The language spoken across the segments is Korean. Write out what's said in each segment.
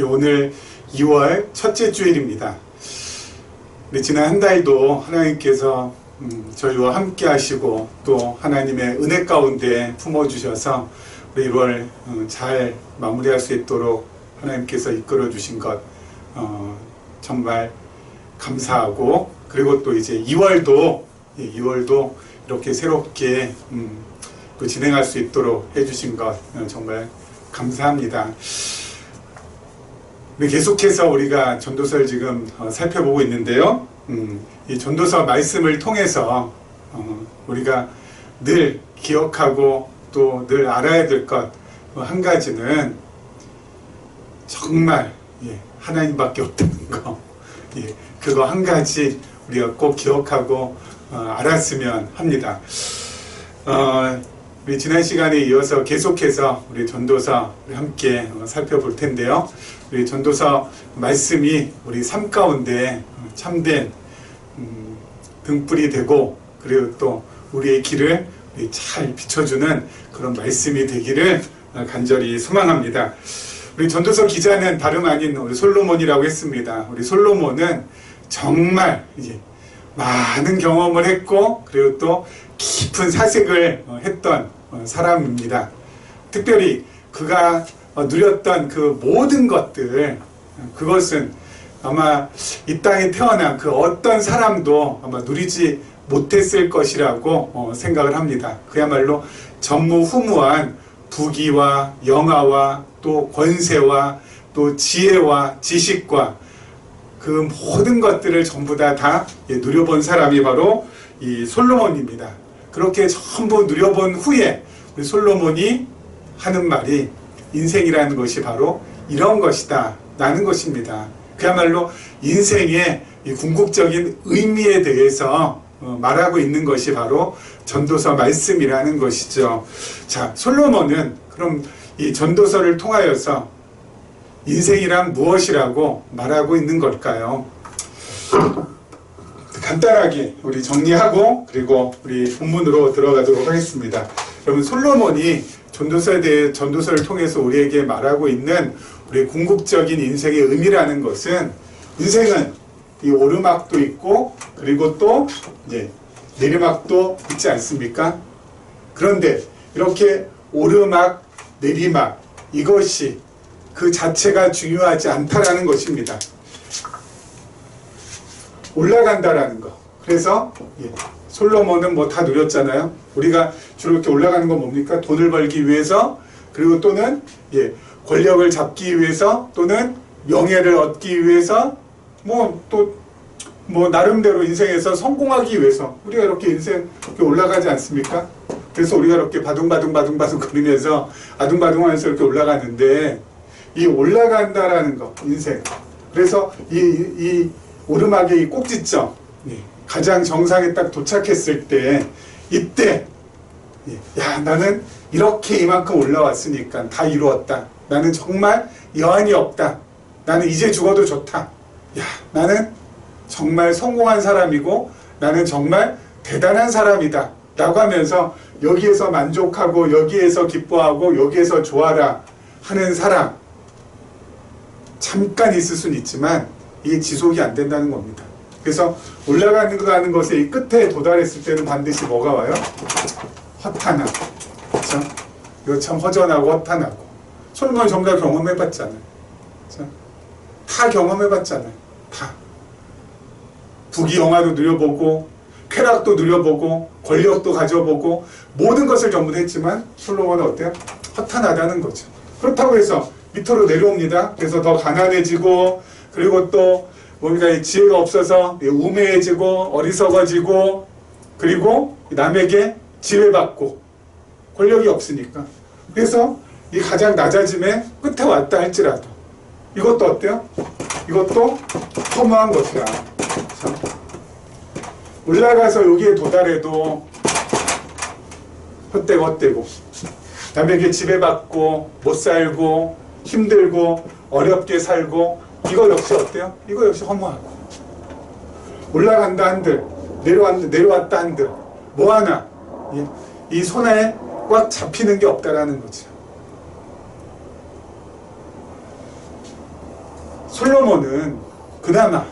오늘 2월 첫째 주일입니다. 지난 한 달도 하나님께서 저희와 함께 하시고 또 하나님의 은혜 가운데 품어주셔서 우리 1월 잘 마무리할 수 있도록 하나님께서 이끌어 주신 것 정말 감사하고, 그리고 또 이제 2월도 이렇게 새롭게 또 진행할 수 있도록 해주신 것 정말 감사합니다. 계속해서 우리가 전도서를 지금 살펴보고 있는데요. 이 전도서 말씀을 통해서 우리가 늘 기억하고 또 늘 알아야 될 것 한 가지는 정말 하나님밖에 없다는 거. 그거 한 가지 우리가 꼭 기억하고 알았으면 합니다. 우리 지난 시간에 이어서 계속해서 우리 전도서 함께 살펴볼 텐데요. 우리 전도서 말씀이 우리 삶 가운데 참된 등불이 되고, 그리고 또 우리의 길을 잘 비춰주는 그런 말씀이 되기를 간절히 소망합니다. 우리 전도서 기자는 다름 아닌 우리 솔로몬이라고 했습니다. 우리 솔로몬은 정말 많은 경험을 했고, 그리고 또 깊은 사색을 했던 사람입니다. 특별히 그가 누렸던 그 모든 것들, 그것은 아마 이 땅에 태어난 그 어떤 사람도 아마 누리지 못했을 것이라고 생각을 합니다. 그야말로 전무후무한 부귀와 영화와 또 권세와 또 지혜와 지식과 그 모든 것들을 전부 다 누려본 사람이 바로 이 솔로몬입니다. 그렇게 전부 누려본 후에 우리 솔로몬이 하는 말이 인생이라는 것이 바로 이런 것이다 라는 것입니다. 그야말로 인생의 이 궁극적인 의미에 대해서 말하고 있는 것이 바로 전도서 말씀이라는 것이죠. 자, 솔로몬은 그럼 이 전도서를 통하여서 인생이란 무엇이라고 말하고 있는 걸까요? 간단하게 우리 정리하고 그리고 우리 본문으로 들어가도록 하겠습니다. 여러분, 솔로몬이 전도서를 통해서 우리에게 말하고 있는 우리 궁극적인 인생의 의미라는 것은, 인생은 이 오르막도 있고 그리고 또 내리막도 있지 않습니까? 그런데 이렇게 오르막, 내리막, 이것이 그 자체가 중요하지 않다라는 것입니다. 올라간다라는 거. 그래서 솔로몬은 뭐 다 누렸잖아요. 우리가 주로 이렇게 올라가는 건 뭡니까? 돈을 벌기 위해서, 그리고 또는 권력을 잡기 위해서, 또는 명예를 얻기 위해서, 나름대로 인생에서 성공하기 위해서 우리가 이렇게 인생 이렇게 올라가지 않습니까? 그래서 우리가 이렇게 바둥바둥 거리면서 아둥바둥하면서 이렇게 올라가는데, 이 올라간다라는 거, 인생. 그래서 이 오르막의 이 꼭지점, 가장 정상에 딱 도착했을 때, 이때 나는 이렇게 이만큼 올라왔으니까 다 이루었다. 나는 정말 여한이 없다. 나는 이제 죽어도 좋다. 나는 정말 성공한 사람이고 나는 정말 대단한 사람이다 라고 하면서 여기에서 만족하고 여기에서 기뻐하고 여기에서 좋아라 하는 사람, 잠깐 있을 수는 있지만 이게 지속이 안 된다는 겁니다. 그래서 올라가는 것의 이 끝에 도달했을 때는 반드시 뭐가 와요? 허탄함. 그렇죠? 이거 참 허전하고 허탄하고. 솔로몬이 전부 다 경험해봤잖아요. 그렇죠? 다 경험해봤잖아요. 다. 부귀 영화도 누려보고 쾌락도 누려보고 권력도 가져보고 모든 것을 전부 다 했지만 솔로몬은 어때요? 허탄하다는 거죠. 그렇다고 해서 밑으로 내려옵니다. 그래서 더 가난해지고, 그리고 또 뭔가 지혜가 없어서 우매해지고 어리석어지고, 그리고 남에게 지배받고 권력이 없으니까. 그래서 이 가장 낮아짐의 끝에 왔다 할지라도 이것도 어때요? 이것도 허무한 것이야. 올라가서 여기에 도달해도 헛되고 남에게 지배받고 못 살고 힘들고 어렵게 살고, 이거 역시 어때요? 이거 역시 허무하고. 올라간다 한들 내려왔다 한들 뭐하나 이 손에 꽉 잡히는 게 없다라는 거죠. 솔로몬은 그나마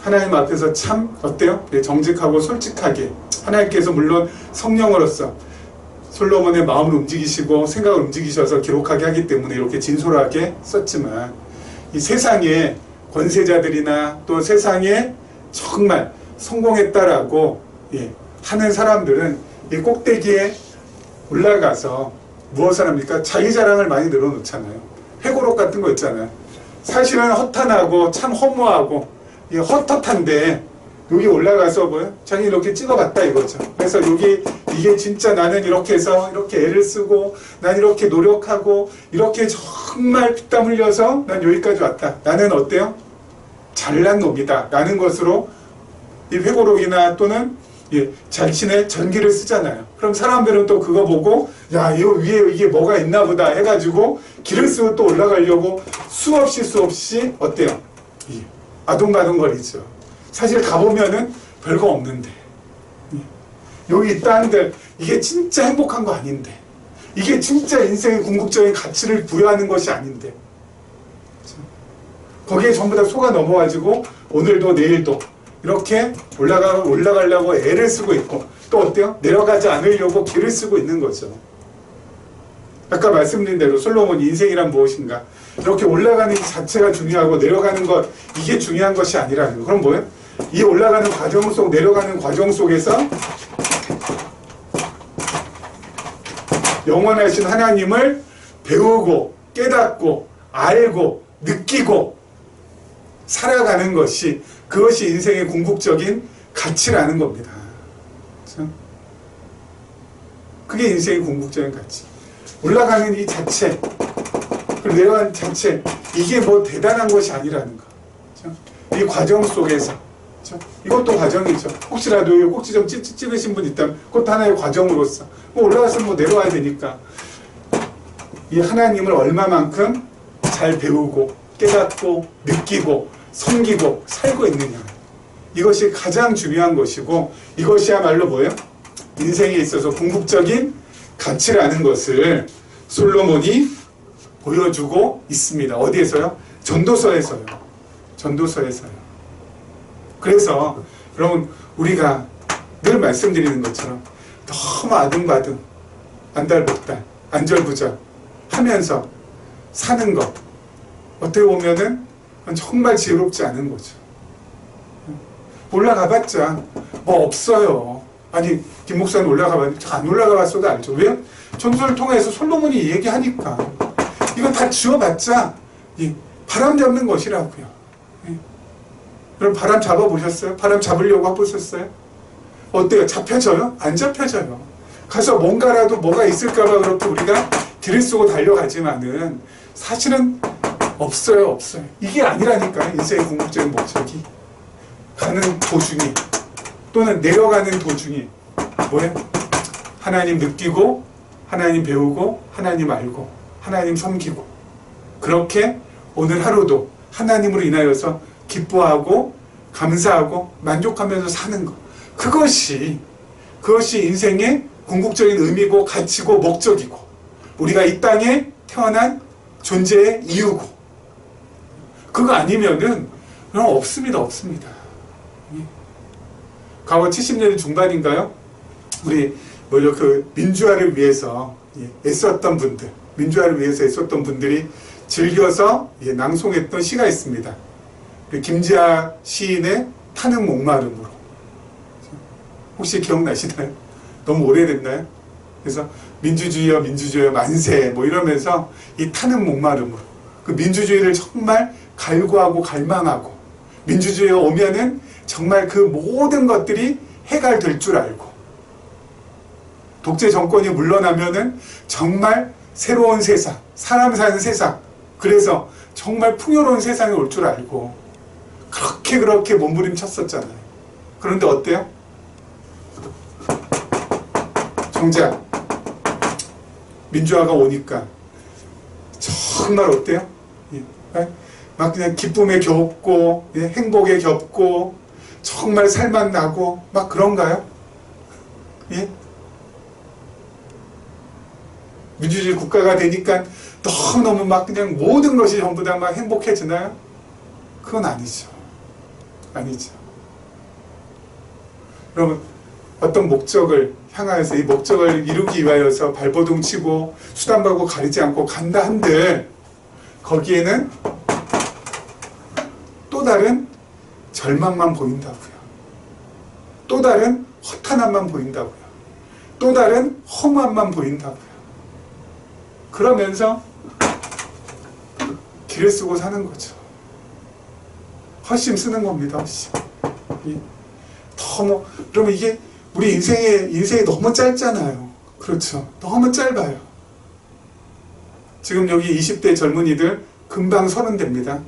하나님 앞에서 참 어때요? 정직하고 솔직하게 하나님께서 물론 성령으로서 솔로몬의 마음을 움직이시고 생각을 움직이셔서 기록하게 하기 때문에 이렇게 진솔하게 썼지만 이 세상의 권세자들이나 또 세상에 정말 성공했다라고 하는 사람들은 이 꼭대기에 올라가서 무엇을 합니까? 자기 자랑을 많이 늘어놓잖아요. 회고록 같은 거 있잖아요. 사실은 허탄하고 참 허무하고 헛헛한데 여기 올라가서 뭐야? 자기 이렇게 찍어봤다 이거죠. 그래서 여기 이게 진짜 나는 이렇게 해서 이렇게 애를 쓰고 난 이렇게 노력하고 이렇게 정말 피땀 흘려서 난 여기까지 왔다. 나는 어때요? 잘난 놈이다 라는 것으로 이 회고록이나 또는 자신의 전기를 쓰잖아요. 그럼 사람들은 또 그거 보고 야, 이 위에 이게 뭐가 있나 보다 해가지고 길을 쓰고 또 올라가려고 수없이 어때요? 아둥바둥거리죠. 사실 가보면은 별거 없는데 여기 있다는데 이게 진짜 행복한 거 아닌데 이게 진짜 인생의 궁극적인 가치를 부여하는 것이 아닌데 거기에 전부 다 속아 넘어가지고 오늘도 내일도 이렇게 올라가려고 애를 쓰고 있고 또 어때요? 내려가지 않으려고 길을 쓰고 있는 거죠. 아까 말씀드린 대로 솔로몬 인생이란 무엇인가? 이렇게 올라가는 자체가 중요하고 내려가는 것 이게 중요한 것이 아니라는 거. 그럼 뭐예요? 이 올라가는 과정 속 내려가는 과정 속에서 영원하신 하나님을 배우고 깨닫고 알고 느끼고 살아가는 것이 그것이 인생의 궁극적인 가치라는 겁니다. 그렇죠? 그게 인생의 궁극적인 가치. 올라가는 이 자체 그리고 내려가는 자체 이게 뭐 대단한 것이 아니라는 거. 그렇죠? 이 과정 속에서 그렇죠? 이것도 과정이죠. 혹시라도 꼭지 좀 찍으신 분 있다면 그것도 하나의 과정으로서 뭐 올라갔으면 뭐 내려와야 되니까 이 하나님을 얼마만큼 잘 배우고 깨닫고 느끼고 섬기고 살고 있느냐 이것이 가장 중요한 것이고 이것이야말로 뭐예요? 인생에 있어서 궁극적인 가치라는 것을 솔로몬이 보여주고 있습니다. 어디에서요? 전도서에서요. 전도서에서요. 그래서 여러분 우리가 늘 말씀드리는 것처럼 너무 아등바등 안달복달 안절부절 하면서 사는 것 어떻게 보면은 정말 지혜롭지 않은 거죠. 올라가봤자 뭐 없어요. 아니 김 목사님 올라가봤는데 안 올라가봤어도 알죠. 왜요? 전도를 통해서 솔로몬이 얘기하니까 이건 다 지워봤자 바람 잡는 것이라고요. 그럼 바람 잡아보셨어요? 바람 잡으려고 해보셨어요? 어때요? 잡혀져요? 안 잡혀져요. 가서 뭔가라도 뭐가 있을까봐 그렇게 우리가 길을 쓰고 달려가지만은 사실은 없어요. 이게 아니라니까요. 인생의 궁극적인 목적이. 가는 도중에 또는 내려가는 도중에 뭐예요? 하나님 느끼고 하나님 배우고 하나님 알고 하나님 섬기고 그렇게 오늘 하루도 하나님으로 인하여서 기뻐하고 감사하고 만족하면서 사는 것 그것이 인생의 궁극적인 의미고 가치고 목적이고 우리가 이 땅에 태어난 존재의 이유고 그거 아니면은 그럼 없습니다. 과거 70년대 중반인가요? 우리 그 민주화를 위해서 애썼던 분들 민주화를 위해서 애썼던 분들이 즐겨서 낭송했던 시가 있습니다. 김지아 시인의 타는 목마름으로 혹시 기억나시나요? 너무 오래됐나요? 그래서 민주주의여 만세 뭐 이러면서 이 타는 목마름으로 그 민주주의를 정말 갈구하고 갈망하고 민주주의가 오면은 정말 그 모든 것들이 해결될 줄 알고 독재 정권이 물러나면은 정말 새로운 세상 사람 사는 세상 그래서 정말 풍요로운 세상이 올 줄 알고 그렇게 몸부림쳤었잖아요. 그런데 어때요? 정작 민주화가 오니까 정말 어때요? 막 그냥 기쁨에 겹고 행복에 겹고 정말 살만 나고 막 그런가요? 민주주의 국가가 되니까 너무너무 막 그냥 모든 것이 전부 다 막 행복해지나요? 그건 아니죠. 아니죠. 여러분, 어떤 목적을 향하여서 이 목적을 이루기 위하여서 발버둥 치고 수단하고 가리지 않고 간다 한들 거기에는 또 다른 절망만 보인다고요. 또 다른 허탄함만 보인다고요. 또 다른 허무함만 보인다고요. 그러면서 길을 쓰고 사는 거죠. 헛심 쓰는 겁니다. 헛심. 너무, 그러면 이게 우리 인생이 너무 짧잖아요. 그렇죠. 너무 짧아요. 지금 여기 20대 젊은이들 금방 30대입니다.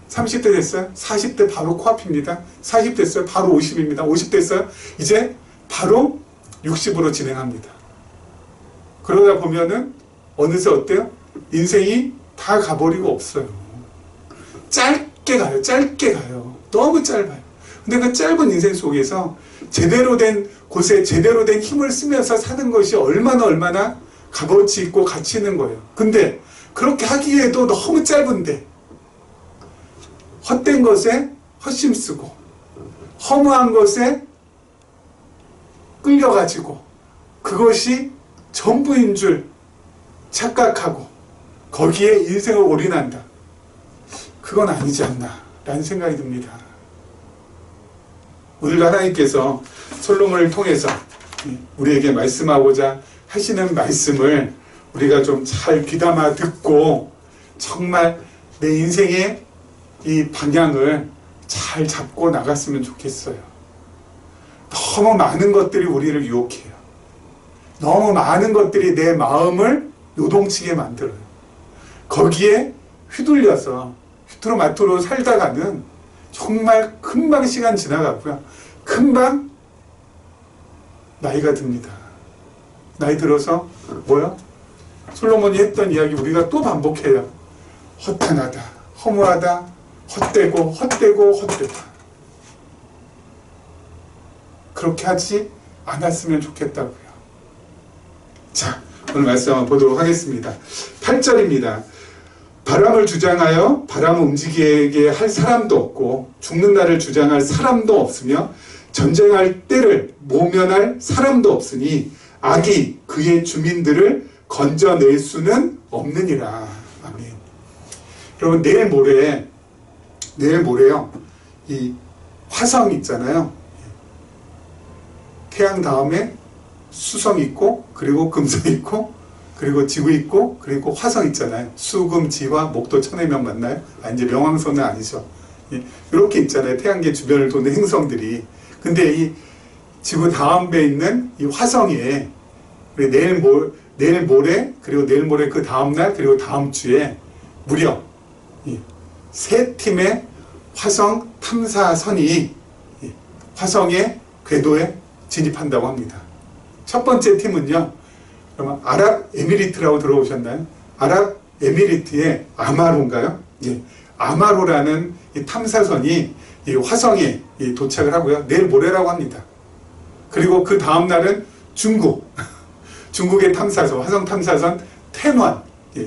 30대 됐어요? 40대 바로 코앞입니다. 40대 됐어요? 바로 50입니다. 50대 됐어요? 이제 바로 60으로 진행합니다. 그러다 보면은 어느새 어때요? 인생이 다 가버리고 없어요. 짧게 가요. 짧게 가요. 너무 짧아요. 근데 그 짧은 인생 속에서 제대로 된 곳에 제대로 된 힘을 쓰면서 사는 것이 얼마나 값어치 있고 가치 있는 거예요. 근데 그렇게 하기에도 너무 짧은데 헛된 것에 헛심 쓰고 허무한 것에 끌려가지고 그것이 전부인 줄 착각하고 거기에 인생을 올인한다. 그건 아니지 않나 라는 생각이 듭니다. 오늘 하나님께서 솔로몬을 통해서 우리에게 말씀하고자 하시는 말씀을 우리가 좀 잘 귀담아 듣고 정말 내 인생의 이 방향을 잘 잡고 나갔으면 좋겠어요. 너무 많은 것들이 우리를 유혹해요. 너무 많은 것들이 내 마음을 요동치게 만들어요. 거기에 휘둘려서 휘투루마투루 살다가는 정말 금방 시간 지나가고요. 금방 나이가 듭니다. 나이 들어서 뭐요? 솔로몬이 했던 이야기 우리가 또 반복해요. 허탄하다, 허무하다, 헛되고 헛되다. 그렇게 하지 않았으면 좋겠다고요. 자, 오늘 말씀 한번 보도록 하겠습니다. 8절입니다. 바람을 주장하여 바람을 움직이게 할 사람도 없고 죽는 날을 주장할 사람도 없으며 전쟁할 때를 모면할 사람도 없으니 악이 그의 주민들을 건져낼 수는 없느니라. 아멘. 여러분, 내일 모레요. 이 화성 있잖아요. 태양 다음에 수성 있고, 그리고 금성 있고, 그리고 지구 있고, 그리고 화성 있잖아요. 수, 금, 지화, 목도, 천해명 맞나요? 이제 명왕성은 아니죠. 이렇게 있잖아요. 태양계 주변을 도는 행성들이. 근데 이 지구 다음 배에 있는 이 화성에 우리 내일 모레, 그리고 내일 모레 그 다음날, 그리고 다음 주에 무려 세 팀의 화성 탐사선이 화성의 궤도에 진입한다고 합니다. 첫 번째 팀은요, 그러면 아랍에미리트라고 들어보셨나요? 아랍에미리트의 아마로인가요? 예, 아마로라는 이 탐사선이 이 화성에 도착을 하고요. 내일 모레라고 합니다. 그리고 그 다음 날은 중국의 탐사선, 화성 탐사선 텐원,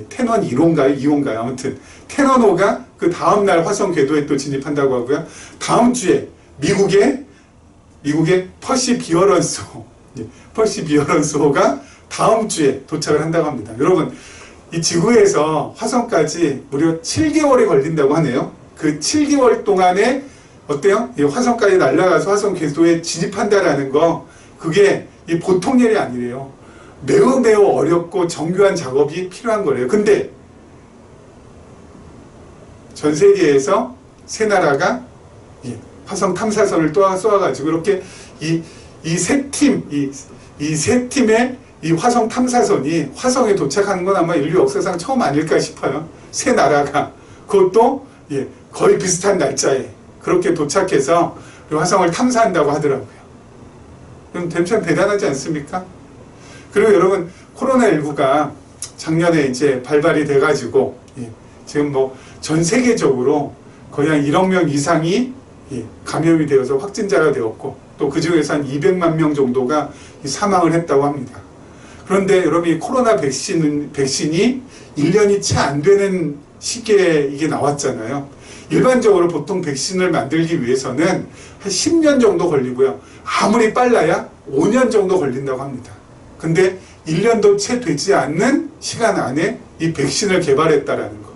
텐원 1호인가요? 2호인가요? 아무튼 텐원5가 그 다음 날 화성 궤도에 또 진입한다고 하고요. 다음 주에 미국의 퍼시비어런스호가 다음 주에 도착을 한다고 합니다. 여러분, 이 지구에서 화성까지 무려 7개월이 걸린다고 하네요. 그 7개월 동안에 어때요? 이 화성까지 날아가서 화성 궤도에 진입한다라는 거, 그게 이 보통 일이 아니래요. 매우 어렵고 정교한 작업이 필요한 거래요. 근데 전 세계에서 세 나라가 화성 탐사선을 또 쏘아가지고 이렇게 이 세 팀의 이 화성 탐사선이 화성에 도착하는 건 아마 인류 역사상 처음 아닐까 싶어요. 세 나라가 그것도 거의 비슷한 날짜에 그렇게 도착해서 화성을 탐사한다고 하더라고요. 그럼 참 대단하지 않습니까? 그리고 여러분, 코로나19가 작년에 이제 발발이 돼가지고 지금 뭐 전 세계적으로 거의 한 1억 명 이상이 감염이 되어서 확진자가 되었고, 또 그 중에서 한 200만 명 정도가 사망을 했다고 합니다. 그런데 여러분, 이 코로나 백신이 1년이 채 안 되는 시기에 이게 나왔잖아요. 일반적으로 보통 백신을 만들기 위해서는 한 10년 정도 걸리고요. 아무리 빨라야 5년 정도 걸린다고 합니다. 근데 1년도 채 되지 않는 시간 안에 이 백신을 개발했다라는 거.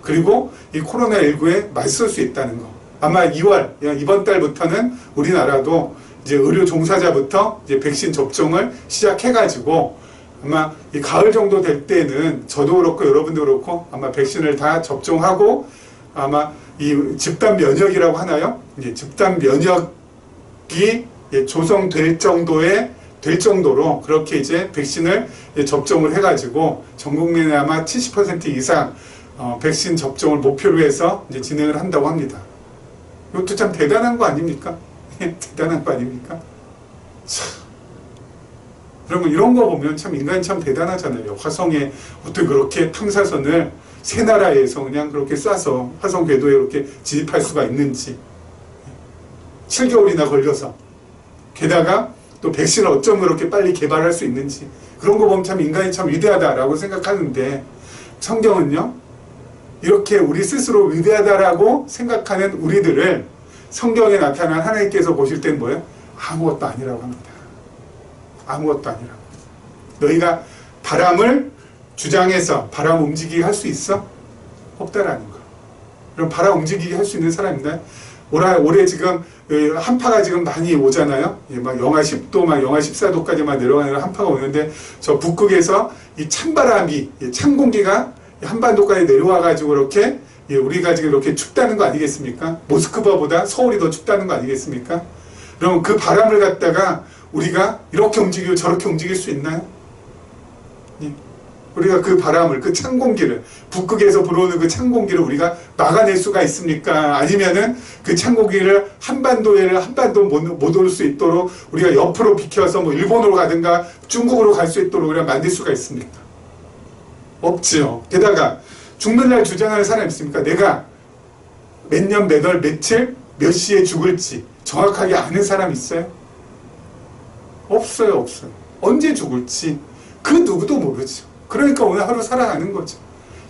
그리고 이 코로나19에 맞설 수 있다는 거. 아마 2월, 이번 달부터는 우리나라도 이제 의료 종사자부터 이제 백신 접종을 시작해가지고 아마 이 가을 정도 될 때는 저도 그렇고 여러분도 그렇고 아마 백신을 다 접종하고 아마 이 집단 면역이라고 하나요? 이제 집단 면역이 조성될 될 정도로 그렇게 이제 백신을 접종을 해가지고 전 국민의 아마 70% 이상 백신 접종을 목표로 해서 이제 진행을 한다고 합니다. 이것도 참 대단한 거 아닙니까? 대단한 거 아닙니까? 참. 그러면 이런 거 보면 참 인간이 참 대단하잖아요. 화성에 어떻게 그렇게 탐사선을 새 나라에서 그냥 그렇게 쏴서 화성 궤도에 이렇게 진입할 수가 있는지. 7개월이나 걸려서. 게다가 또 백신을 어쩜 그렇게 빨리 개발할 수 있는지. 그런 거 보면 참 인간이 참 위대하다라고 생각하는데 성경은요. 이렇게 우리 스스로 위대하다라고 생각하는 우리들을 성경에 나타난 하나님께서 보실 땐 뭐예요? 아무것도 아니라고 합니다. 아무것도 아니라고. 너희가 바람을 주장해서 바람 움직이게 할 수 있어? 없다라는 거. 그럼 바람 움직이게 할 수 있는 사람 있나요? 올해 지금 한파가 지금 많이 오잖아요. 막 영하 10도, 막 영하 14도까지만 내려가는 한파가 오는데 저 북극에서 이 찬바람이, 찬 공기가 한반도까지 내려와가지고 이렇게 우리가 지금 이렇게 춥다는 거 아니겠습니까? 모스크바보다 서울이 더 춥다는 거 아니겠습니까? 그럼 그 바람을 갖다가 우리가 이렇게 움직이고 저렇게 움직일 수 있나요? 우리가 그 바람을, 그 찬 공기를, 북극에서 불어오는 그 찬 공기를 우리가 막아낼 수가 있습니까? 아니면은 그 찬 공기를 한반도 못 올 수 있도록 우리가 옆으로 비켜서 뭐 일본으로 가든가 중국으로 갈 수 있도록 우리가 만들 수가 있습니까? 없지요. 게다가 죽는 날 주장하는 사람 있습니까? 내가 몇 년, 몇 월, 며칠, 몇 시에 죽을지 정확하게 아는 사람 있어요? 없어요, 없어요. 언제 죽을지 그 누구도 모르죠. 그러니까 오늘 하루 살아가는 거죠.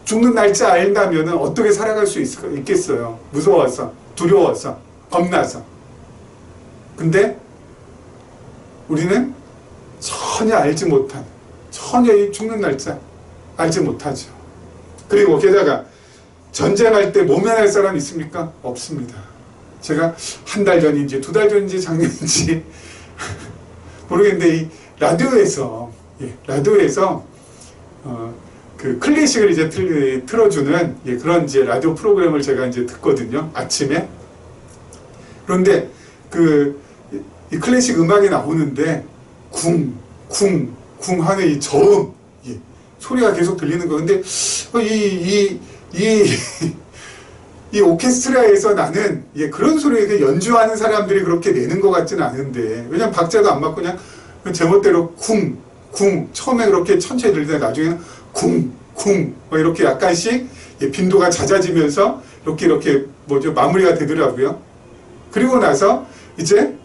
죽는 날짜 알다면 어떻게 살아갈 수 있겠어요? 무서워서, 두려워서, 겁나서. 근데 우리는 전혀 알지 못한, 전혀 이 죽는 날짜 알지 못하죠. 그리고 게다가 전쟁할 때 모면할 사람 있습니까? 없습니다. 제가 한 달 전인지 두 달 전인지 작년인지 모르겠는데 이 라디오에서 그 클래식을 이제 틀어주는 그런 이제 라디오 프로그램을 제가 이제 듣거든요. 아침에. 그런데 이 클래식 음악이 나오는데 쿵 하는 이 저음 소리가 계속 들리는 거. 근데 이 오케스트라에서 나는 그런 소리를 연주하는 사람들이 그렇게 내는 것 같지는 않은데, 왜냐면 박자도 안 맞고 그냥 제멋대로 쿵 처음에 그렇게 천천히 들리다가 나중에는 쿵 이렇게 약간씩 빈도가 잦아지면서 이렇게 마무리가 되더라고요. 그리고 나서 이제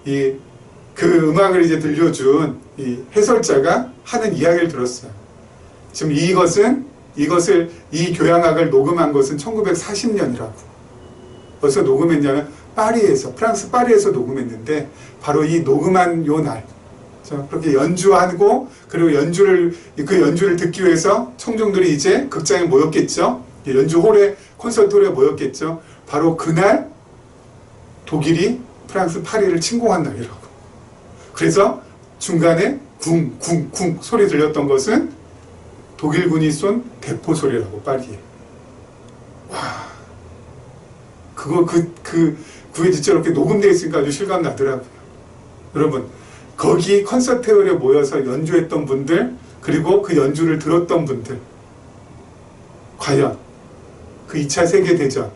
그 음악을 이제 들려준 이 해설자가 하는 이야기를 들었어요. 지금 이 교향악을 녹음한 것은 1940년이라고. 어디서 녹음했냐면 프랑스 파리에서 녹음했는데 바로 이 녹음한 요 날 그렇게 연주하고 그리고 그 연주를 듣기 위해서 청중들이 이제 극장에 모였겠죠. 연주홀에 콘서트홀에 모였겠죠. 바로 그날 독일이 프랑스 파리를 침공한 날이라고. 그래서 중간에 쿵 소리 들렸던 것은 독일군이 쏜 대포 소리라고, 파리에. 와, 그게 진짜 이렇게 녹음되어 있으니까 아주 실감 나더라고요. 여러분, 거기 콘서트홀에 모여서 연주했던 분들, 그리고 그 연주를 들었던 분들, 과연 그 2차 세계대전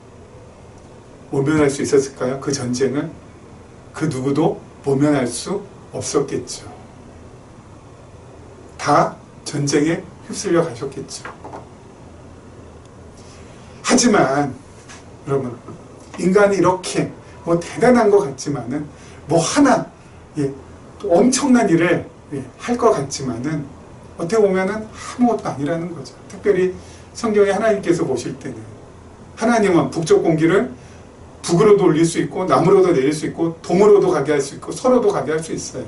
모면할 수 있었을까요? 그 전쟁을? 그 누구도 모면할 수 없었겠죠. 다 전쟁에 휩쓸려 가셨겠죠. 하지만 여러분, 인간이 이렇게 대단한 것 같지만은 하나 또 엄청난 일을 할 것 같지만은 어떻게 보면은 아무것도 아니라는 거죠. 특별히 성경에 하나님께서 보실 때는 하나님은 북쪽 공기를 북으로도 올릴 수 있고 남으로도 내릴 수 있고 동으로도 가게 할 수 있고 서로도 가게 할 수 있어요.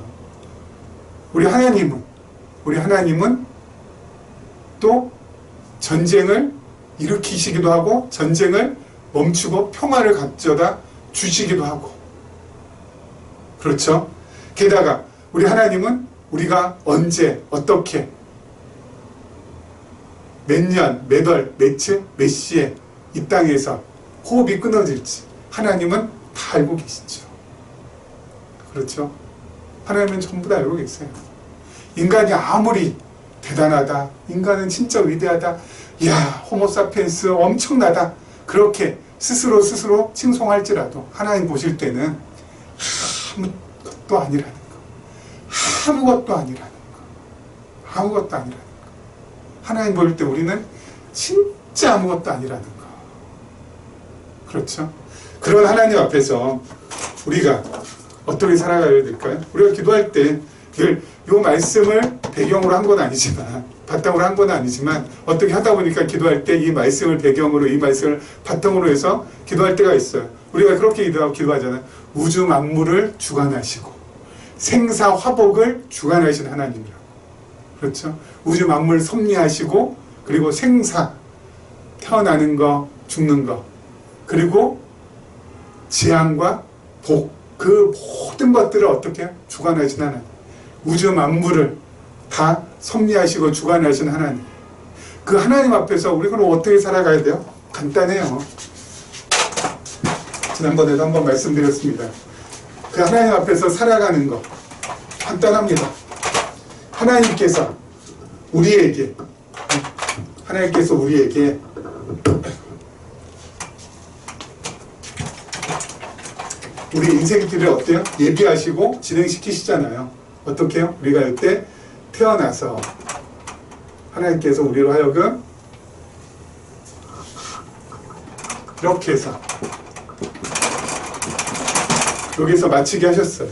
우리 하나님은 또 전쟁을 일으키시기도 하고 전쟁을 멈추고 평화를 가져다 주시기도 하고, 그렇죠? 게다가 우리 하나님은 우리가 언제 어떻게 몇 년, 몇 월, 며칠, 몇 시에 이 땅에서 호흡이 끊어질지 하나님은 다 알고 계시죠. 그렇죠? 하나님은 전부 다 알고 계세요. 인간이 아무리 대단하다, 인간은 진짜 위대하다, 이야 호모사피엔스 엄청나다, 그렇게 스스로 칭송할지라도 하나님 보실 때는 아무것도 아니라는 거. 아무것도 아니라는 거. 아무것도 아니라는 거. 하나님 볼 때 우리는 진짜 아무것도 아니라는 거. 그렇죠? 그런 하나님 앞에서 우리가 어떻게 살아가야 될까요? 우리가 기도할 때 늘 이 말씀을 배경으로 한 건 아니지만, 바탕으로 한 건 아니지만, 어떻게 하다 보니까 기도할 때 이 말씀을 배경으로, 이 말씀을 바탕으로 해서 기도할 때가 있어요. 우리가 그렇게 기도하잖아요. 우주 만물을 주관하시고 생사 화복을 주관하신 하나님이라고. 그렇죠? 우주 만물 섭리하시고, 그리고 생사, 태어나는 거, 죽는 거, 그리고 재앙과 복, 그 모든 것들을 어떻게 주관하신 하나님. 우주 만물을 다 섭리하시고 주관하신 하나님. 그 하나님 앞에서 우리 그럼 어떻게 살아가야 돼요? 간단해요. 지난번에도 한번 말씀드렸습니다. 그 하나님 앞에서 살아가는 거 간단합니다. 하나님께서 우리에게 우리 인생길을 어때요? 예비하시고 진행시키시잖아요. 어떻게 해요? 우리가 이때 태어나서 하나님께서 우리로 하여금 이렇게 해서 여기서 마치게 하셨어요.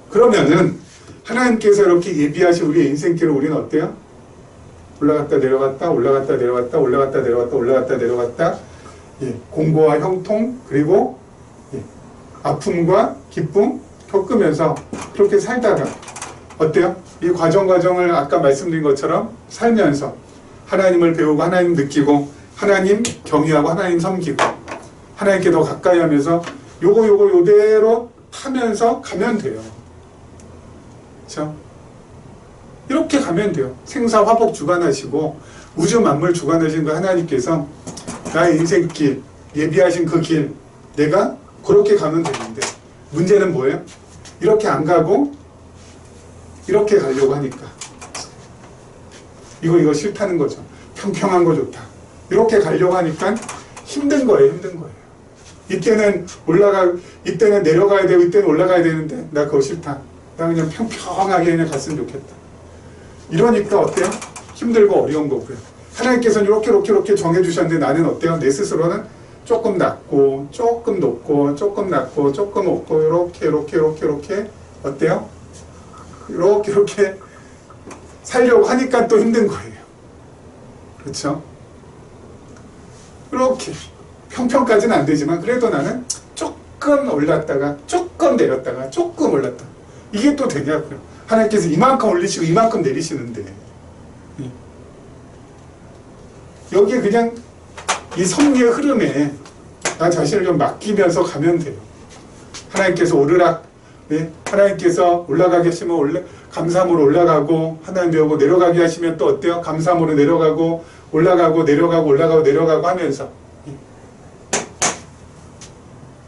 그러면은 하나님께서 이렇게 예비하신 우리의 인생길을 우리는 어때요? 올라갔다 내려갔다, 올라갔다 내려갔다, 올라갔다 내려갔다, 올라갔다 내려갔다, 예, 공고와 형통, 그리고 예, 아픔과 기쁨 겪으면서 그렇게 살다가 어때요? 이 과정을 아까 말씀드린 것처럼 살면서 하나님을 배우고 하나님 느끼고 하나님 경외하고 하나님 섬기고 하나님께 더 가까이 하면서 요대로 하면서 가면 돼요. 그렇죠? 이렇게 가면 돼요. 생사 화복 주관하시고 우주 만물 주관하신 그 하나님께서 나의 인생길, 예비하신 그 길, 내가 그렇게 가면 되는데 문제는 뭐예요? 이렇게 안 가고 이렇게 가려고 하니까 이거 싫다는 거죠. 평평한 거 좋다. 이렇게 가려고 하니까 힘든 거예요. 이때는 내려가야 되고 이때는 올라가야 되는데 나 그거 싫다. 나 그냥 평평하게 그냥 갔으면 좋겠다. 이러니까 어때요? 힘들고 어려운 거고요. 하나님께서는 이렇게 정해주셨는데 나는 어때요? 내 스스로는 조금 낮고 조금 높고 조금 낮고 조금 높고 이렇게 어때요? 이렇게 살려고 하니까 또 힘든 거예요. 그렇죠? 이렇게 평평까지는 안 되지만 그래도 나는 조금 올랐다가 조금 내렸다가 조금 올랐다. 이게 또 되냐고요. 하나님께서 이만큼 올리시고 이만큼 내리시는데 여기에 그냥 이 섭리의 흐름에 나 자신을 좀 맡기면서 가면 돼요. 하나님께서 오르락, 네? 하나님께서 올라가게 하시면 감사함으로 올라가고, 하나님 배우고 내려가게 하시면 또 어때요? 감사함으로 내려가고 올라가고 내려가고 하면서.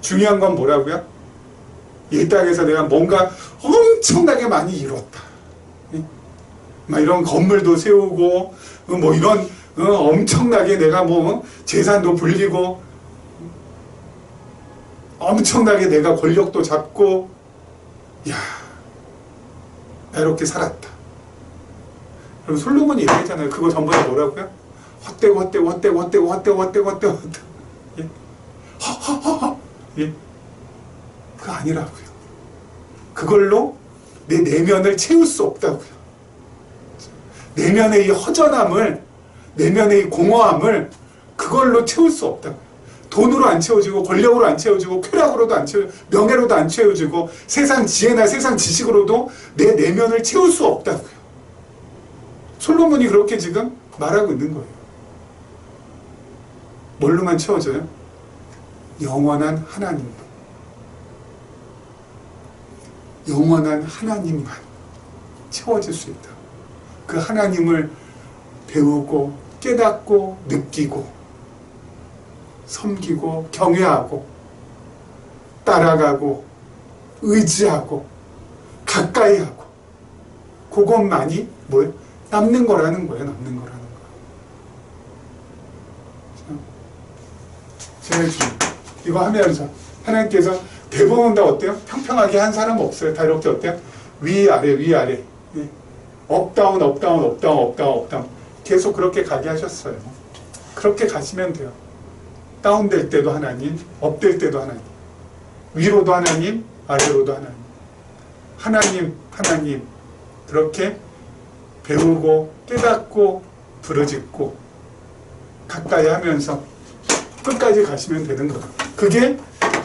중요한 건 뭐라고요? 이 땅에서 내가 뭔가 엄청나게 많이 이뤘다. 막 이런 건물도 세우고 뭐 이런 엄청나게 내가 뭐 재산도 불리고 엄청나게 내가 권력도 잡고, 야, 나 이렇게 살았다. 그럼 솔로몬이 얘기했잖아요. 그거 전부 다 뭐라고요? 헛되고 예? 허 예? 그거 아니라고요. 그걸로 내 내면을 채울 수 없다고요. 내면의 이 허전함을 내면의 이 공허함을 그걸로 채울 수 없다. 돈으로 안 채워지고 권력으로 안 채워지고 쾌락으로도 안 채워, 명예로도 안 채워지고 세상 지혜나 세상 지식으로도 내 내면을 채울 수 없다고요. 솔로몬이 그렇게 지금 말하고 있는 거예요. 뭘로만 채워져요? 영원한 하나님. 영원한 하나님만 채워질 수 있다. 그 하나님을 배우고 깨닫고 느끼고 섬기고 경외하고 따라가고 의지하고 가까이 하고 그것만이 뭐예요? 남는 거라는 거예요. 남는 거라는 거예요. 제일 중요해요. 이거 하면서 하나님께서 대부분 다 어때요? 평평하게 한 사람 없어요. 다 이렇게 어때요? 위아래 위아래 업다운 업다운 업다운 업다운 업다운 계속 그렇게 가게 하셨어요. 그렇게 가시면 돼요. 다운될 때도 하나님, 업될 때도 하나님, 위로도 하나님, 아래로도 하나님, 하나님 하나님 그렇게 배우고 깨닫고 부르짖고 가까이 하면서 끝까지 가시면 되는 거예요. 그게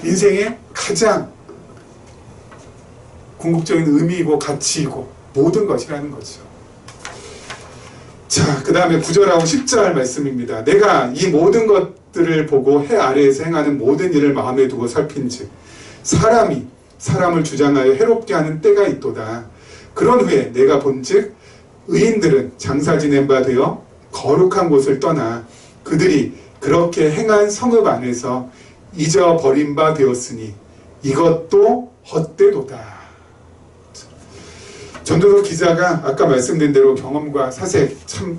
인생의 가장 궁극적인 의미이고 가치이고 모든 것이라는 거죠. 자, 그 다음에 9절하고 10절 말씀입니다. 내가 이 모든 것들을 보고 해 아래에서 행하는 모든 일을 마음에 두고 살핀즉 사람이 사람을 주장하여 해롭게 하는 때가 있도다. 그런 후에 내가 본즉 의인들은 장사 지낸 바 되어 거룩한 곳을 떠나 그들이 그렇게 행한 성읍 안에서 잊어버린 바 되었으니 이것도 헛되도다. 전도서 기자가 아까 말씀드린 대로 경험과 사색 참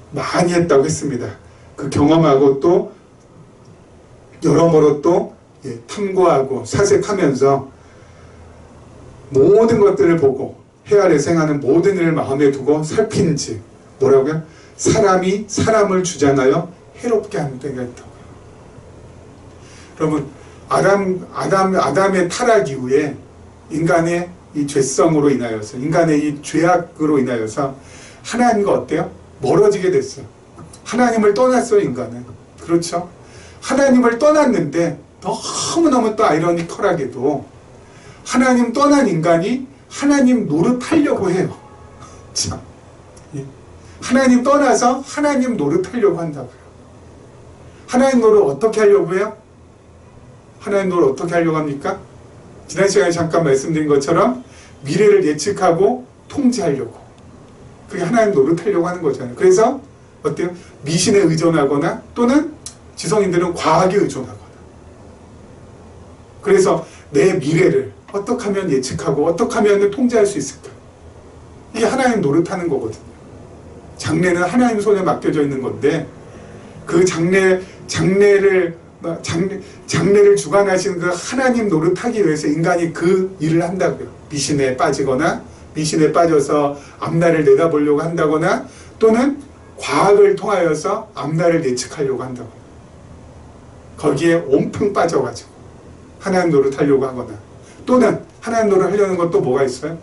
많이 했다고 했습니다. 그 경험하고 또 여러모로 또 탐구하고 사색하면서 모든 것들을 보고 해 아래에서 행하는 모든 일을 마음에 두고 살핀즉 뭐라고요? 사람이 사람을 주장하여 해롭게 하는 때가 있다고요. 여러분 아담의 타락 이후에 인간의 이 죄성으로 인하여서 인간의 이 죄악으로 인하여서 하나님과 어때요? 멀어지게 됐어요. 하나님을 떠났어요. 인간은. 그렇죠? 하나님을 떠났는데 너무너무 또 아이러니컬하게도 하나님 떠난 인간이 하나님 노릇하려고 해요. 참. 하나님 떠나서 하나님 노릇하려고 한다고요. 하나님 노릇 어떻게 하려고 해요? 하나님 노릇 어떻게 하려고 합니까? 지난 시간에 잠깐 말씀드린 것처럼 미래를 예측하고 통제하려고. 그게 하나님 노릇하려고 하는 거잖아요. 그래서 어때요? 미신에 의존하거나 또는 지성인들은 과학에 의존하거나. 그래서 내 미래를 어떻게 하면 예측하고 어떻게 하면 통제할 수 있을까? 이게 하나님 노릇하는 거거든요. 장래는 하나님 손에 맡겨져 있는 건데 그 장래를 주관하시는 그 하나님 노릇하기 위해서 인간이 그 일을 한다고요. 미신에 빠지거나 미신에 빠져서 앞날을 내다보려고 한다거나 또는 과학을 통하여서 앞날을 예측하려고 한다고. 거기에 온풍 빠져가지고 하나님 노릇하려고 하거나 또는 하나님 노릇하려는 것도 뭐가 있어요?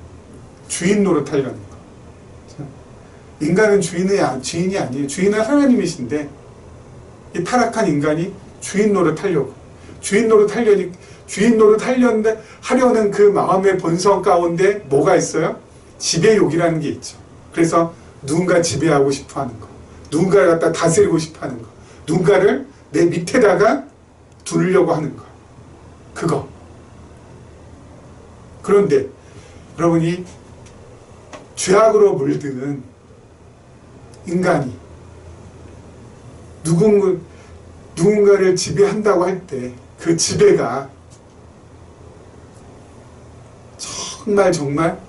주인 노릇하려는 거. 인간은 주인이 아니에요. 주인은 하나님이신데 이 타락한 인간이 주인 노릇하려고 주인 노릇하려는 그 마음의 본성 가운데 뭐가 있어요? 지배욕이라는 게 있죠. 그래서 누군가 지배하고 싶어 하는 거, 누군가를 갖다 다스리고 싶어 하는 거, 누군가를 내 밑에다가 두려고 하는 거, 그거. 그런데 여러분이 죄악으로 물든 인간이 누군가를 지배한다고 할 때 그 지배가 정말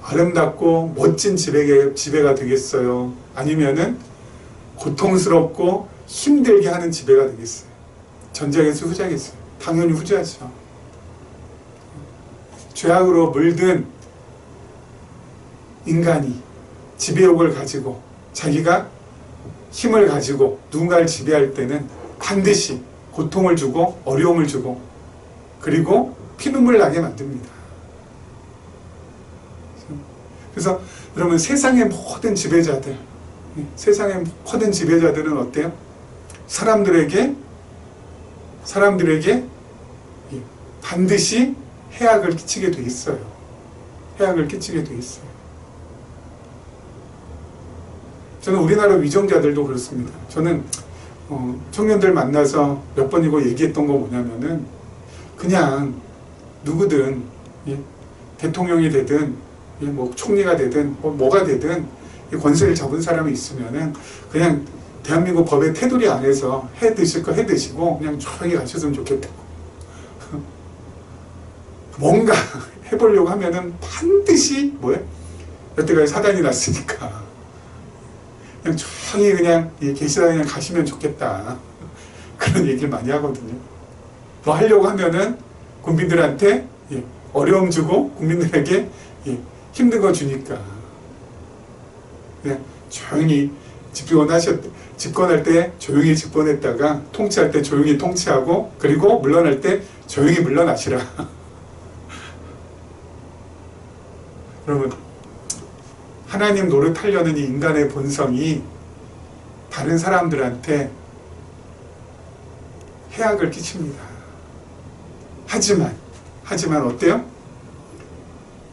아름답고 멋진 지배가 되겠어요? 아니면은 고통스럽고 힘들게 하는 지배가 되겠어요? 전자겠어요? 후자겠어요? 당연히 후자죠. 죄악으로 물든 인간이 지배욕을 가지고 자기가 힘을 가지고 누군가를 지배할 때는 반드시 고통을 주고 어려움을 주고 그리고 피눈물 나게 만듭니다. 그래서 여러분 세상의 모든 지배자들 세상의 모든 지배자들은 어때요? 사람들에게 반드시 해악을 끼치게 돼 있어요. 해악을 끼치게 돼 있어요. 저는 우리나라 위정자들도 그렇습니다. 저는 청년들 만나서 몇 번이고 얘기했던 거 뭐냐면은 그냥 누구든 대통령이 되든 뭐 총리가 되든 뭐가 되든 권세를 잡은 사람이 있으면은 그냥 대한민국 법의 테두리 안에서 해 드실 거 해 드시고 그냥 조용히 가셨으면 좋겠다고. 뭔가 해보려고 하면은 반드시 여태까지 사단이 났으니까 그냥 조용히 그냥 계시다 그냥 가시면 좋겠다. 그런 얘기를 많이 하거든요. 뭐 하려고 하면은 국민들한테 어려움 주고 국민들에게 힘든 거 주니까 그냥 조용히 집권할 때 조용히 집권했다가 통치할 때 조용히 통치하고 그리고 물러날 때 조용히 물러나시라. 여러분, 하나님 노릇하려는 이 인간의 본성이 다른 사람들한테 해악을 끼칩니다. 하지만 어때요?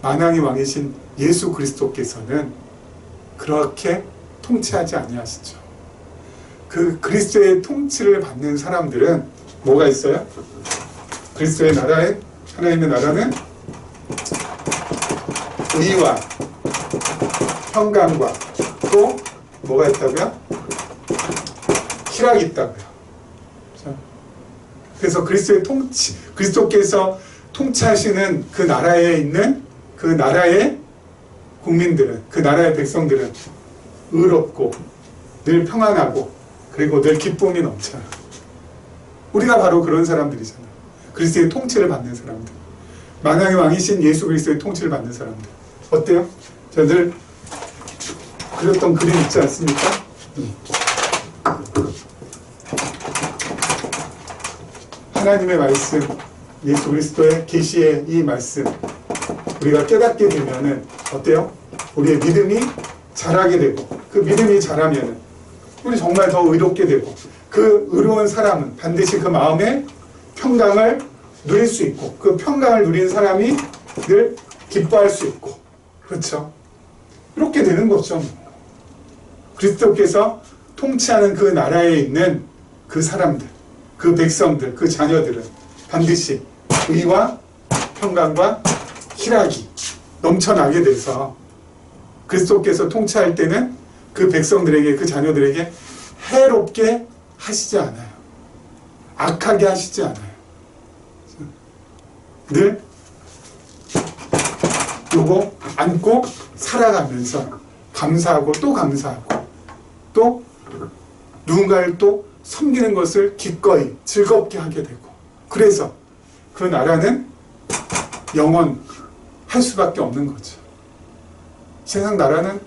만왕의 왕이신 예수 그리스도께서는 그렇게 통치하지 아니하시죠. 그 그리스도의 통치를 받는 사람들은 뭐가 있어요? 그리스도의 나라에, 하나님의 나라는 의와 평강과 또 뭐가 있다고요? 희락이 있다고요. 그래서 그리스도께서 통치하시는 그 나라에 있는 그 나라의 국민들은, 그 나라의 백성들은 의롭고 늘 평안하고 그리고 늘 기쁨이 넘쳐요. 우리가 바로 그런 사람들이잖아요. 그리스도의 통치를 받는 사람들. 만왕의 왕이신 예수 그리스도의 통치를 받는 사람들. 어때요? 저 늘 그렸던 그림 있지 않습니까? 하나님의 말씀, 예수 그리스도의 계시의 이 말씀 우리가 깨닫게 되면은 어때요? 우리의 믿음이 자라게 되고 그 믿음이 자라면은 우리 정말 더 의롭게 되고 그 의로운 사람은 반드시 그 마음에 평강을 누릴 수 있고 그 평강을 누린 사람이 늘 기뻐할 수 있고 그렇죠? 이렇게 되는 거죠. 그리스도께서 통치하는 그 나라에 있는 그 사람들, 그 백성들, 그 자녀들은 반드시 의와 평강과 희락이 넘쳐나게 돼서 그리스도께서 통치할 때는 그 백성들에게, 그 자녀들에게 해롭게 하시지 않아요. 악하게 하시지 않아요. 늘 요거 안고 살아가면서 감사하고 또 감사하고 또 누군가를 또 섬기는 것을 기꺼이 즐겁게 하게 되고 그래서 그 나라는 영원할 수밖에 없는 거죠. 세상 나라는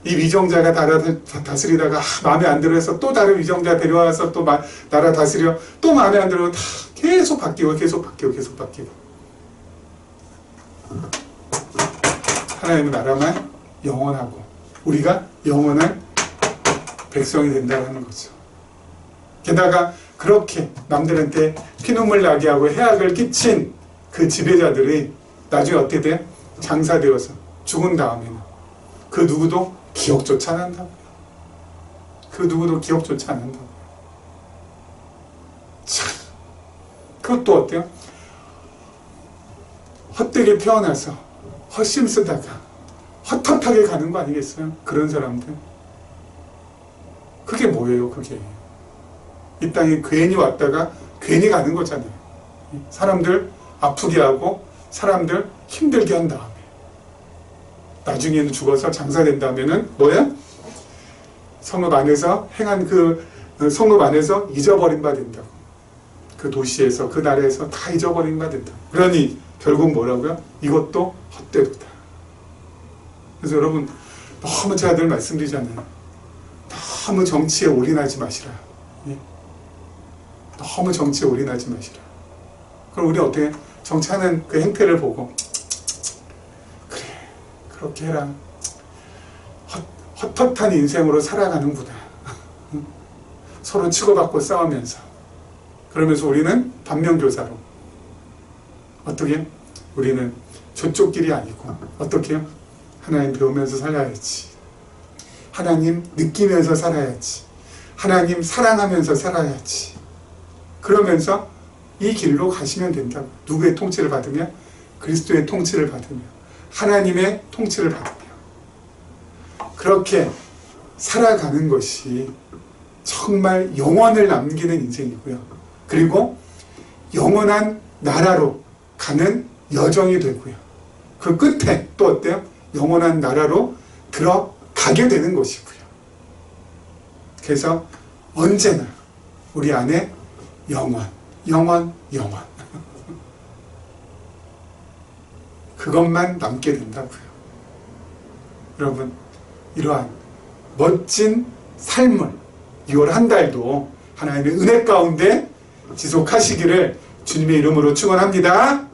이 위정자가 나라 다스리다가 마음에 안 들어 해서 또 다른 위정자 데려와서 또 나라 다스려 또 마음에 안 들어 다 계속 바뀌고 하나님의 나라만 영원하고 우리가 영원한 백성이 된다는 거죠. 게다가 그렇게 남들한테 피눈물 나게 하고 해악을 끼친 그 지배자들이 나중에 어떻게 돼? 장사되어서 죽은 다음에는 그 누구도 기억조차 안 한다고요. 그 누구도 기억조차 안 한다고요. 참, 그것도 어때요? 헛되게 태어나서 헛심 쓰다가 헛헛하게 가는 거 아니겠어요? 그런 사람들. 그게 뭐예요, 그게? 이 땅에 괜히 왔다가 괜히 가는 거잖아요. 사람들 아프게 하고 사람들 힘들게 한 다음에 나중에는 죽어서 장사된다면은 뭐야? 성읍 안에서 행한 그 성읍 안에서 잊어버린 바 된다고. 그 도시에서 그 나라에서 다 잊어버린 바 된다. 그러니 결국 뭐라고요? 이것도 헛되도다. 그래서 여러분 너무 제가 늘 말씀드리잖아요. 너무 정치에 올인하지 마시라. 예? 너무 정치에 올인하지 마시라. 그럼 우리 어떻게 정치하는 그 행태를 보고 그래 그렇게 해라. 헛헛한 인생으로 살아가는구나. 서로 치고받고 싸우면서. 그러면서 우리는 반면교사로. 어떻게? 우리는 저쪽 길이 아니고 어떻게 해요? 하나님 배우면서 살아야지. 하나님 느끼면서 살아야지. 하나님 사랑하면서 살아야지. 그러면서 이 길로 가시면 된다고. 누구의 통치를 받으며? 그리스도의 통치를 받으며 하나님의 통치를 받으며 그렇게 살아가는 것이 정말 영원을 남기는 인생이고요. 그리고 영원한 나라로 가는 여정이 되고요. 그 끝에 또 어때요? 영원한 나라로 들어가게 되는 것이고요. 그래서 언제나 우리 안에 영원. 그것만 남게 된다고요. 여러분, 이러한 멋진 삶을 6월 한 달도 하나님의 은혜 가운데 지속하시기를 주님의 이름으로 축원합니다.